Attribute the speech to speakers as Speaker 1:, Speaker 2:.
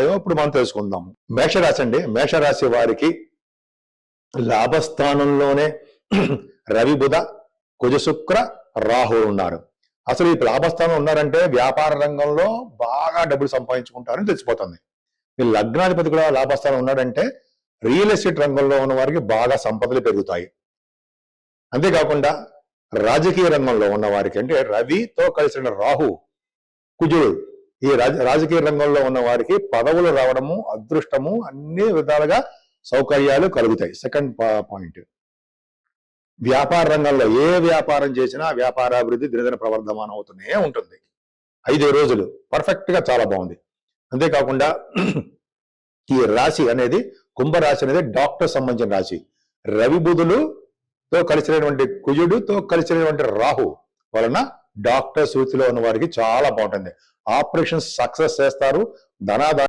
Speaker 1: ఉంటాయో ఇప్పుడు మనం తెలుసుకుందాం. మేషరాశి అండి, మేషరాశి వారికి లాభస్థానంలోనే రవి, బుధ, కుజ, శుక్ర, రాహు ఉన్నారు. అసలు ఈ లాభస్థానం ఉన్నారంటే వ్యాపార రంగంలో బాగా డబ్బులు సంపాదించుకుంటారని తెలిసిపోతుంది. ఈ లగ్నాధిపతి కూడా లాభస్థానం ఉన్నాడంటే రియల్ ఎస్టేట్ రంగంలో ఉన్న వారికి బాగా సంపదలు పెరుగుతాయి. అంతేకాకుండా రాజకీయ రంగంలో ఉన్న వారికి అంటే రవితో కలిసిన రాహు, కుజుడు, ఈ రాజకీయ రంగంలో ఉన్న వారికి పదవులు రావడము, అదృష్టము, అన్ని విధాలుగా సౌకర్యాలు కలుగుతాయి. సెకండ్ పాయింట్, వ్యాపార రంగంలో ఏ వ్యాపారం చేసినా వ్యాపారాభివృద్ధి దినదిన ప్రవర్ధమానం అవుతూనే ఉంటుంది. 5 రోజులు పర్ఫెక్ట్ గా చాలా బాగుంది. అంతేకాకుండా ఈ రాశి అనేది, కుంభరాశి అనేది డాక్టర్ సంబంధించిన రాశి. రవి బుధులుతో కలిసినటువంటి కుజుడుతో కలిసినటువంటి రాహు వలన డాక్టర్ వృత్తిలో ఉన్న వారికి చాలా బాగుంటుంది. ఆపరేషన్ సక్సెస్ చేస్తారు. ధనాదాయ